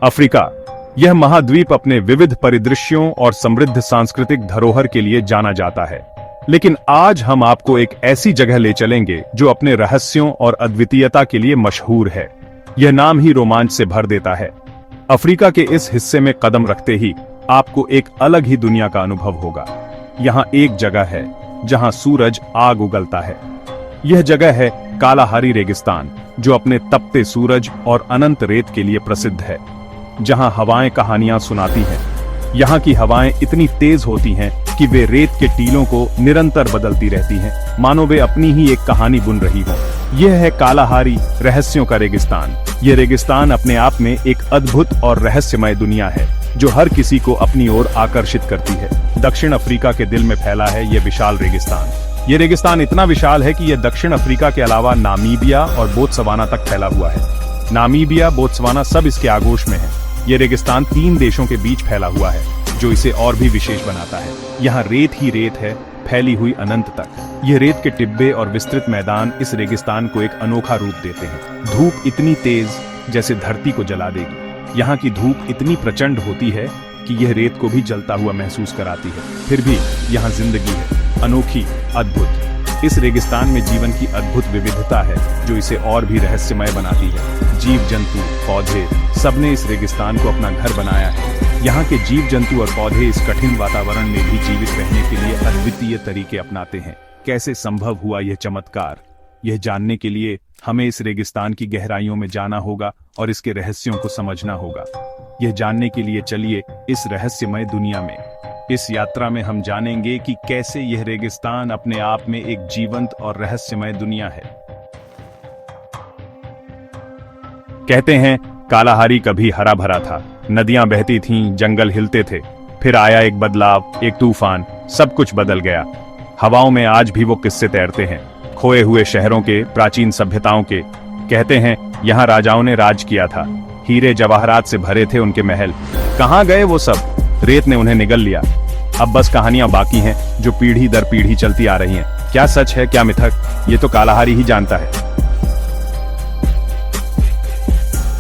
Africa, यह महाद्वीप अपने विविध परिदृश्यों और समृद्ध सांस्कृतिक धरोहर के लिए जाना जाता है। लेकिन आज हम आपको एक ऐसी जगह ले चलेंगे जो अपने रहस्यों और अद्वितीयता के लिए मशहूर है। यह नाम ही रोमांच से भर देता है। अफ्रीका के इस हिस्से में कदम रखते ही आपको एक अलग ही दुनिया का अनुभव होगा। यहाँ एक जगह है जहाँ सूरज आग उगलता है। यह जगह है कालाहारी रेगिस्तान, जो अपने तपते सूरज और अनंत रेत के लिए प्रसिद्ध है। जहाँ हवाएं कहानियां सुनाती हैं। यहाँ की हवाएं इतनी तेज होती हैं कि वे रेत के टीलों को निरंतर बदलती रहती हैं, मानो वे अपनी ही एक कहानी बुन रही हों। यह है कालाहारी रहस्यों का रेगिस्तान। यह रेगिस्तान अपने आप में एक अद्भुत और रहस्यमय दुनिया है, जो हर किसी को अपनी ओर आकर्षित करती है। दक्षिण अफ्रीका के दिल में फैला है यह विशाल रेगिस्तान। यह रेगिस्तान इतना विशाल है कि यह दक्षिण अफ्रीका के अलावा नामीबिया और बोत्सवाना तक फैला हुआ है। नामीबिया, बोत्सवाना सब इसके आगोश में है। यह रेगिस्तान 3 देशों के बीच फैला हुआ है, जो इसे और भी विशेष बनाता है। यहाँ रेत ही रेत है, फैली हुई अनंत तक। यह रेत के टिब्बे और विस्तृत मैदान इस रेगिस्तान को एक अनोखा रूप देते हैं। धूप इतनी तेज जैसे धरती को जला देगी। यहाँ की धूप इतनी प्रचंड होती है कि यह रेत को भी जलता हुआ महसूस कराती है। फिर भी यहाँ जिंदगी है, अनोखी, अद्भुत। इस रेगिस्तान में जीवन की अद्भुत विविधता है, जो इसे और भी रहस्यमय बनाती है। जीव जंतु, पौधे, सबने इस रेगिस्तान को अपना घर बनाया है। यहाँ के जीव जंतु और पौधे इस कठिन वातावरण में भी जीवित रहने के लिए अद्वितीय तरीके अपनाते हैं। कैसे संभव हुआ यह चमत्कार? यह जानने के लिए हमें इस रेगिस्तान की गहराइयों में जाना होगा और इसके रहस्यों को समझना होगा। यह जानने के लिए चलिए इस रहस्यमय दुनिया में। इस यात्रा में हम जानेंगे कि कैसे यह रेगिस्तान अपने आप में एक जीवंत और रहस्यमय दुनिया है। कहते हैं कालाहारी कभी हरा भरा था, नदियां बहती थीं, जंगल हिलते थे। फिर आया एक बदलाव, एक तूफान, सब कुछ बदल गया। हवाओं में आज भी वो किस्से तैरते हैं, खोए हुए शहरों के, प्राचीन सभ्यताओं के। कहते हैं यहाँ राजाओं ने राज किया था, हीरे जवाहरात से भरे थे उनके महल। कहाँ गए वो सब? रेत ने उन्हें निगल लिया। अब बस कहानियां बाकी हैं, जो पीढ़ी दर पीढ़ी चलती आ रही हैं। क्या सच है, क्या मिथक, ये तो कालाहारी ही जानता है।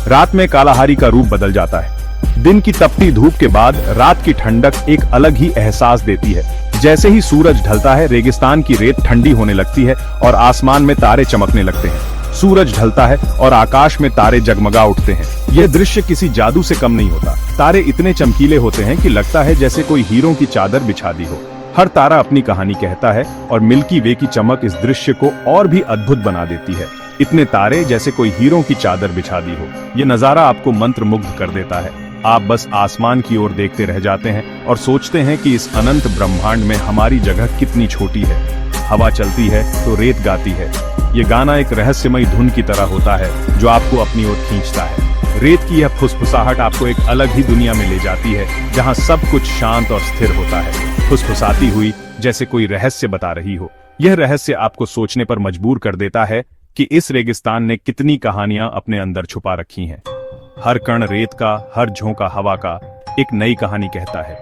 रात में कालाहारी का रूप बदल जाता है। दिन की तपती धूप के बाद रात की ठंडक एक अलग ही एहसास देती है। जैसे ही सूरज ढलता है, रेगिस्तान की रेत ठंडी होने लगती है और आसमान में तारे चमकने लगते हैं। सूरज ढलता है और आकाश में तारे जगमगा उठते हैं। यह दृश्य किसी जादू से कम नहीं होता। तारे इतने चमकीले होते हैं कि लगता है जैसे कोई हीरों की चादर बिछा दी हो। हर तारा अपनी कहानी कहता है और मिल्की वे की चमक इस दृश्य को और भी अद्भुत बना देती है। इतने तारे जैसे कोई हीरों की चादर बिछा दी हो। यह नजारा आपको मंत्रमुग्ध कर देता है। आप बस आसमान की ओर देखते रह जाते हैं और सोचते हैं कि इस अनंत ब्रह्मांड में हमारी जगह कितनी छोटी है। हवा चलती है तो रेत गाती है। ये गाना एक रहस्यमय धुन की तरह होता है, जो आपको अपनी ओर खींचता है। रेत की यह फुसफुसाहट आपको एक अलग ही दुनिया में ले जाती है, जहां सब कुछ शांत और स्थिर होता है। फुसफुसाती हुई जैसे कोई रहस्य बता रही हो। यह रहस्य आपको सोचने पर मजबूर कर देता है कि इस रेगिस्तान ने कितनी कहानियां अपने अंदर छुपा रखी हैं। हर कण रेत का, हर झोंका हवा का एक नई कहानी कहता है।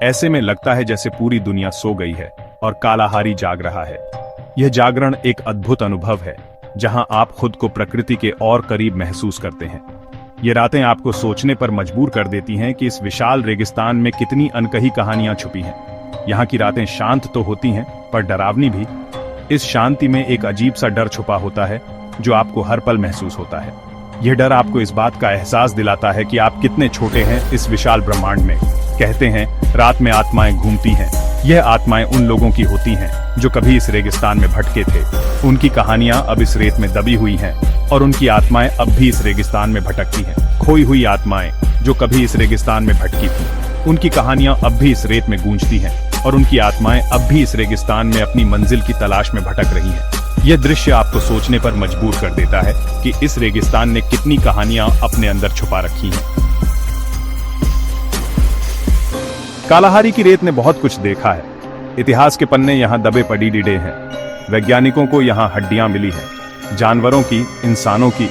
ऐसे में लगता है जैसे पूरी दुनिया सो गई है और कालाहारी जाग रहा है। यह जागरण एक अद्भुत अनुभव है, जहां आप खुद को प्रकृति के और करीब महसूस करते हैं। ये रातें आपको सोचने पर मजबूर कर देती हैं कि इस विशाल रेगिस्तान में कितनी अनकही कहानियां छुपी हैं। यहाँ की रातें शांत तो होती हैं, पर डरावनी भी। इस शांति में एक अजीब सा डर छुपा होता है, जो आपको हर पल महसूस होता है। यह डर आपको इस बात का एहसास दिलाता है कि आप कितने छोटे हैं इस विशाल ब्रह्मांड में। कहते हैं रात में आत्माएं घूमती हैं। यह आत्माएं उन लोगों की होती हैं जो कभी इस रेगिस्तान में भटके थे। उनकी कहानियां अब इस रेत में दबी हुई हैं और उनकी आत्माएं अब भी इस रेगिस्तान में भटकती हैं। खोई हुई आत्माएं जो कभी इस रेगिस्तान में भटकी थीं, उनकी कहानियां अब भी इस रेत में गूंजती हैं और उनकी आत्माएं अब भी इस रेगिस्तान में अपनी मंजिल की तलाश में भटक रही हैं। यह दृश्य आपको सोचने पर मजबूर कर देता है कि इस रेगिस्तान ने कितनी कहानियां अपने अंदर छुपा रखी हैं। कालाहारी की रेत ने बहुत कुछ देखा है। इतिहास के पन्ने यहाँ दबे पड़ीडे हैं। वैज्ञानिकों को यहाँ हड्डियां मिली हैं, जानवरों की, इंसानों की।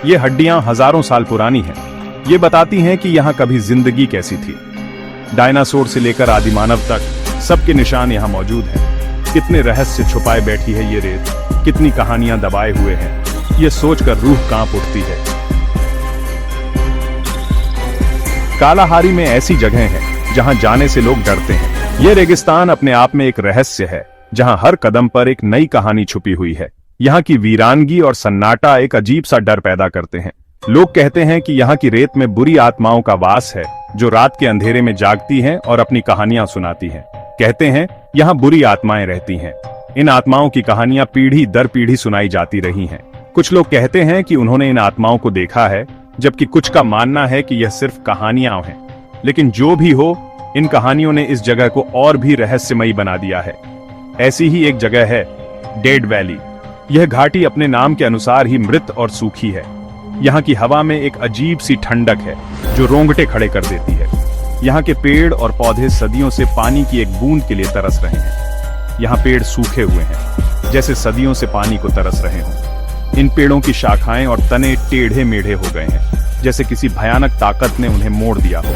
ये हड्डियां हजारों साल पुरानी हैं। ये बताती हैं कि यहाँ कभी जिंदगी कैसी थी। डायनासोर से लेकर आदिमानव तक सबके निशान यहाँ मौजूद हैं। कितने रहस्य छुपाए बैठी है ये रेत, कितनी कहानियां दबाए हुए हैं। ये सोचकर रूह कांप उठती है। कालाहारी में ऐसी जगह हैं जहां जाने से लोग डरते हैं। यह रेगिस्तान अपने आप में एक रहस्य है, जहां हर कदम पर एक नई कहानी छुपी हुई है। यहाँ की वीरानगी और सन्नाटा एक अजीब सा डर पैदा करते हैं। लोग कहते हैं कि यहाँ की रेत में बुरी आत्माओं का वास है, जो रात के अंधेरे में जागती हैं और अपनी कहानियां सुनाती हैं। कहते हैं यहाँ बुरी आत्माएं रहती हैं। इन आत्माओं की कहानियां पीढ़ी दर पीढ़ी सुनाई जाती रही हैं। कुछ लोग कहते हैं कि उन्होंने इन आत्माओं को देखा है, जबकि कुछ का मानना है कि यह सिर्फ कहानियां हैं। लेकिन जो भी हो, इन कहानियों ने इस जगह को और भी रहस्यमयी बना दिया है। ऐसी ही एक जगह है डेड वैली। यह घाटी अपने नाम के अनुसार ही मृत और सूखी है। यहाँ की हवा में एक अजीब सी ठंडक है जो रोंगटे खड़े कर देती है। यहाँ के पेड़ और पौधे सदियों से पानी की एक बूंद के लिए तरस रहे हैं। यहाँ पेड़ सूखे हुए हैं, जैसे सदियों से पानी को तरस रहे हों। इन पेड़ों की शाखाएं और तने टेढ़े मेढ़े हो गए हैं, जैसे किसी भयानक ताकत ने उन्हें मोड़ दिया हो।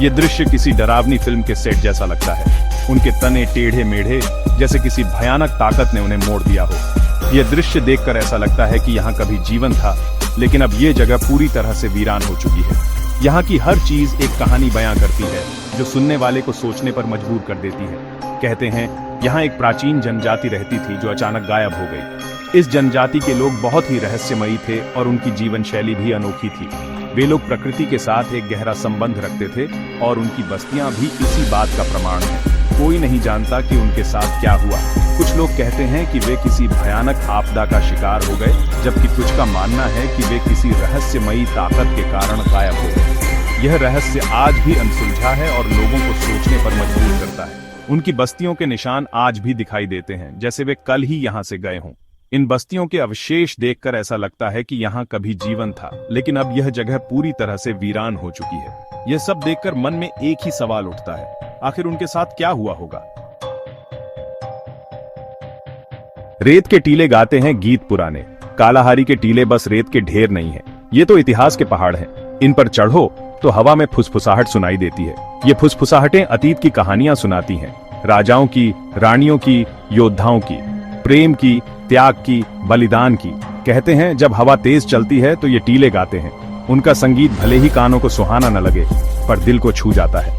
यह दृश्य किसी डरावनी फिल्म के सेट जैसा लगता है। उनके तने टेढ़े मेढ़े, जैसे किसी भयानक ताकत ने उन्हें मोड़ दिया हो। यह दृश्य देखकर ऐसा लगता है कि यहाँ कभी जीवन था, लेकिन अब यह जगह पूरी तरह से वीरान हो चुकी है। यहाँ की हर चीज एक कहानी बयां करती है, जो सुनने वाले को सोचने पर मजबूर कर देती है। कहते हैं यहाँ एक प्राचीन जनजाति रहती थी जो अचानक गायब हो गई। इस जनजाति के लोग बहुत ही रहस्यमयी थे और उनकी जीवन शैली भी अनोखी थी। वे लोग प्रकृति के साथ एक गहरा संबंध रखते थे और उनकी बस्तियां भी इसी बात का प्रमाण हैं। कोई नहीं जानता कि उनके साथ क्या हुआ। कुछ लोग कहते हैं कि वे किसी भयानक आपदा का शिकार हो गए, जबकि कुछ का मानना है कि वे किसी रहस्यमयी ताकत के कारण गायब हो गए। यह रहस्य आज भी अनसुलझा है और लोगों को सोचने पर मजबूर करता है। उनकी बस्तियों के निशान आज भी दिखाई देते हैं, जैसे वे कल ही यहाँ से गए हों। इन बस्तियों के अवशेष देखकर ऐसा लगता है कि यहाँ कभी जीवन था, लेकिन अब यह जगह पूरी तरह से वीरान हो चुकी है। यह सब देखकर मन में एक ही सवाल उठता है, आखिर उनके साथ क्या हुआ होगा। रेत के टीले गाते हैं गीत पुराने। कालाहारी के टीले बस रेत के ढेर नहीं है, ये तो इतिहास के पहाड़ हैं। इन पर चढ़ो तो हवा में फुसफुसाहट सुनाई देती है। ये फुसफुसाहटें अतीत की कहानियां सुनाती हैं, राजाओं की, रानियों की, योद्धाओं की, प्रेम की, त्याग की, बलिदान की। कहते हैं जब हवा तेज चलती है तो ये टीले गाते हैं। उनका संगीत भले ही कानों को सुहाना न लगे, पर दिल को छू जाता है।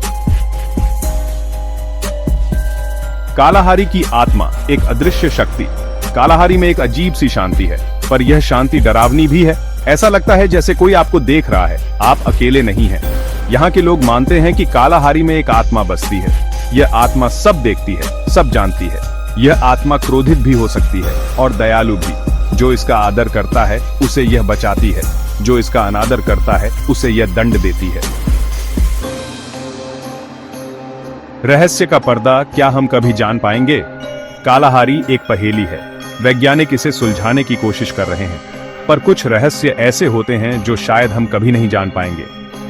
कालाहारी की आत्मा, एक अदृश्य शक्ति। कालाहारी में एक अजीब सी शांति है, पर यह शांति डरावनी भी है। ऐसा लगता है जैसे कोई आपको देख रहा है, आप अकेले नहीं हैं। यहाँ के लोग मानते हैं कि कालाहारी में एक आत्मा बसती है। यह आत्मा सब देखती है, सब जानती है। यह आत्मा क्रोधित भी हो सकती है और दयालु भी। जो इसका आदर करता है उसे यह बचाती है, जो इसका अनादर करता है उसे यह दंड देती है। रहस्य का पर्दा क्या हम कभी जान पाएंगे? कालाहारी एक पहेली है। वैज्ञानिक इसे सुलझाने की कोशिश कर रहे हैं, पर कुछ रहस्य ऐसे होते हैं जो शायद हम कभी नहीं जान पाएंगे।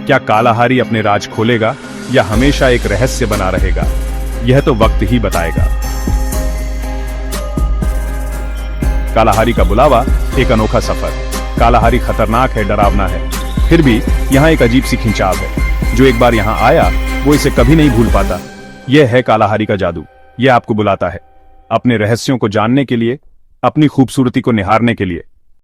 क्या कालाहारी अपने राज खोलेगा या हमेशा एक रहस्य बना रहेगा? यह तो वक्त ही बताएगा। कालाहारी का बुलावा, एक अनोखा सफर। कालाहारी खतरनाक है, डरावना है, फिर भी यहाँ एक अजीब सी खिंचाव है। जो एक बार यहाँ आया वो इसे कभी नहीं भूल पाता। यह है कालाहारी का जादू। यह आपको बुलाता है अपने रहस्यों को जानने के लिए, अपनी खूबसूरती को निहारने के लिए।